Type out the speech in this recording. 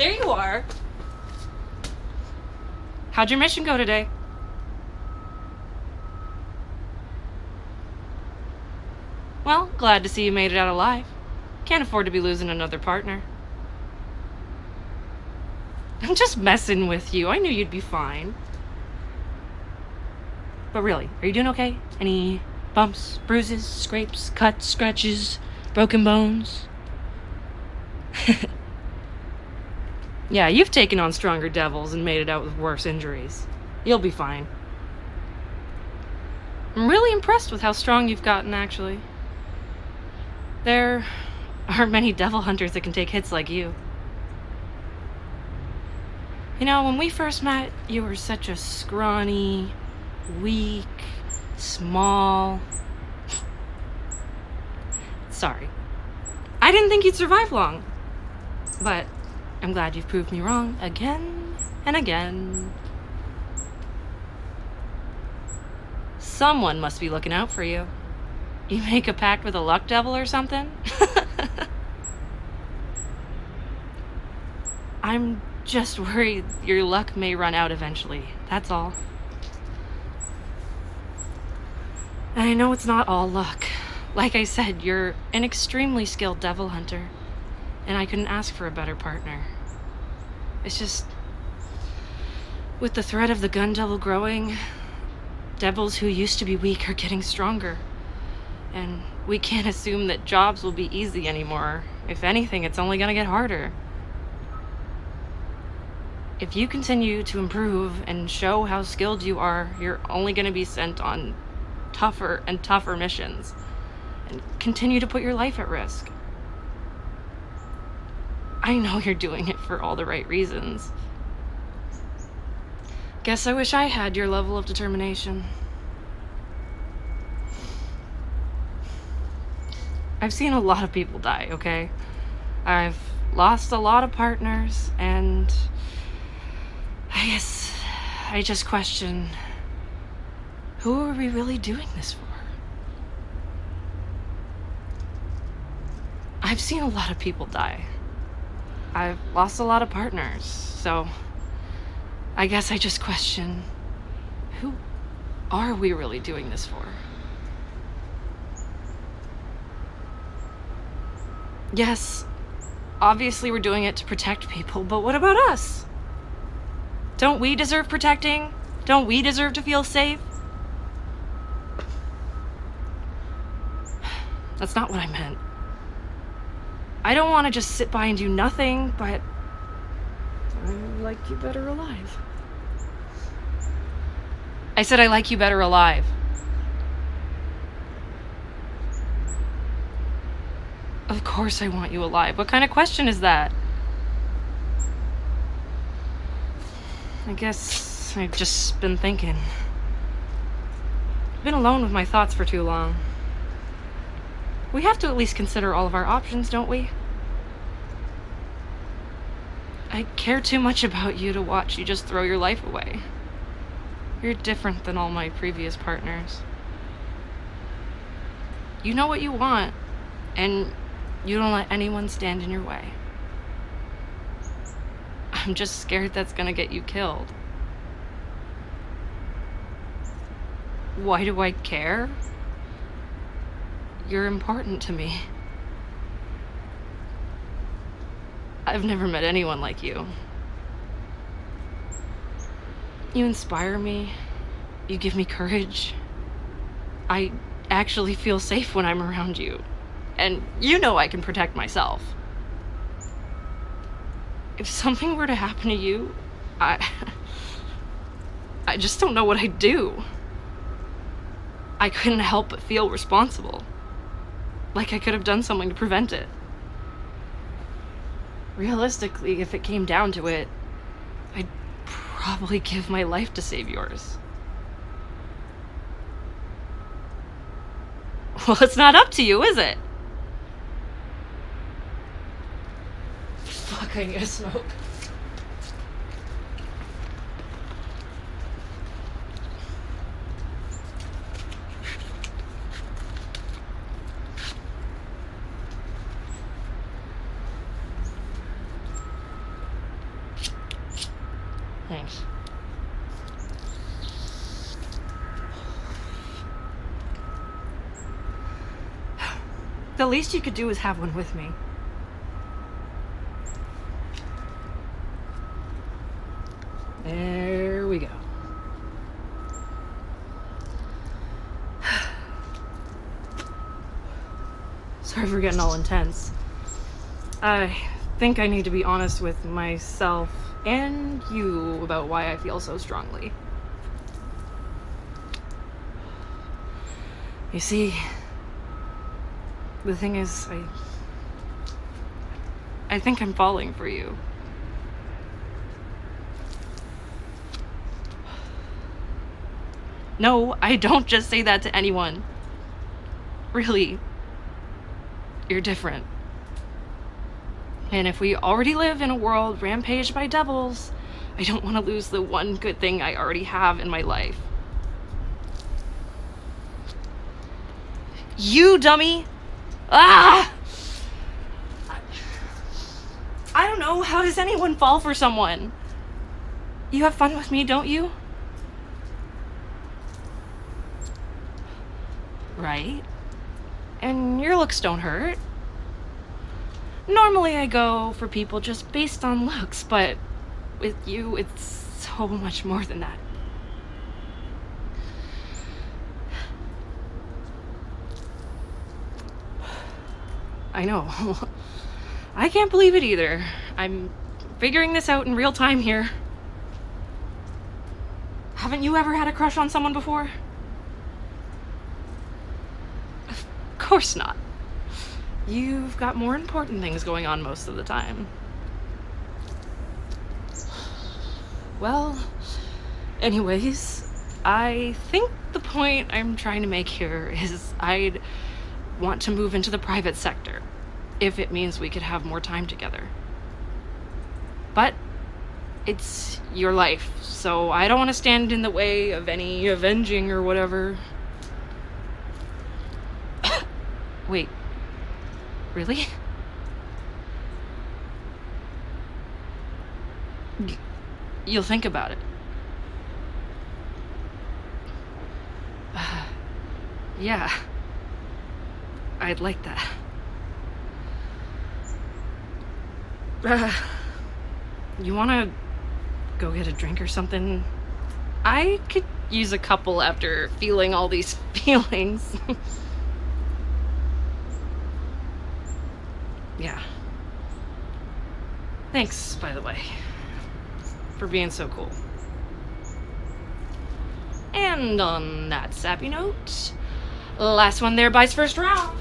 There you are. How'd your mission go today? Well, glad to see you made it out alive. Can't afford to be losing another partner. I'm just messing with you. I knew you'd be fine. But really, are you doing okay? Any bumps, bruises, scrapes, cuts, scratches, broken bones? Yeah, you've taken on stronger devils and made it out with worse injuries. You'll be fine. I'm really impressed with how strong you've gotten, actually. There aren't many devil hunters that can take hits like you. You know, when we first met, you were such a scrawny, weak, small... Sorry. I didn't think you'd survive long. But I'm glad you've proved me wrong again and again. Someone must be looking out for you. You make a pact with a luck devil or something? I'm just worried your luck may run out eventually, that's all. And I know it's not all luck. Like I said, you're an extremely skilled devil hunter, and I couldn't ask for a better partner. It's just, with the threat of the gun devil growing, devils who used to be weak are getting stronger. And we can't assume that jobs will be easy anymore. If anything, it's only gonna get harder. If you continue to improve and show how skilled you are, you're only gonna be sent on tougher and tougher missions and continue to put your life at risk. I know you're doing it for all the right reasons. Guess I wish I had your level of determination. I've seen a lot of people die, okay? I've lost a lot of partners, and I guess I just question, who are we really doing this for? I've seen a lot of people die. I've lost a lot of partners, so I guess I just question, who are we really doing this for? Yes, obviously we're doing it to protect people, but what about us? Don't we deserve protecting? Don't we deserve to feel safe? That's not what I meant. I don't want to just sit by and do nothing, but I like you better alive. I said I like you better alive. Of course I want you alive. What kind of question is that? I guess I've just been thinking. I've been alone with my thoughts for too long. We have to at least consider all of our options, don't we? I care too much about you to watch you just throw your life away. You're different than all my previous partners. You know what you want, and you don't let anyone stand in your way. I'm just scared that's gonna get you killed. Why do I care? You're important to me. I've never met anyone like you. You inspire me. You give me courage. I actually feel safe when I'm around you. And you know I can protect myself. If something were to happen to you, I just don't know what I'd do. I couldn't help but feel responsible. Like I could have done something to prevent it. Realistically, if it came down to it, I'd probably give my life to save yours. Well, it's not up to you, is it? Fuck, I need a smoke. Thanks. The least you could do is have one with me. There we go. Sorry for getting all intense. I think I need to be honest with myself and you about why I feel so strongly. You see, the thing is, I think I'm falling for you. No, I don't just say that to anyone. Really. You're different. And if we already live in a world rampaged by devils, I don't want to lose the one good thing I already have in my life. You dummy! Ah! I don't know, how does anyone fall for someone? You have fun with me, don't you? Right? And your looks don't hurt. Normally I go for people just based on looks, but with you, it's so much more than that. I know. I can't believe it either. I'm figuring this out in real time here. Haven't you ever had a crush on someone before? Of course not. You've got more important things going on most of the time. Well, anyways, I think the point I'm trying to make here is I'd want to move into the private sector if it means we could have more time together. But it's your life, so I don't want to stand in the way of any avenging or whatever. Wait. Really? You'll think about it. Yeah. I'd like that. You wanna go get a drink or something? I could use a couple after feeling all these feelings. Yeah. Thanks, by the way, for being so cool. And on that sappy note, last one there buys first round.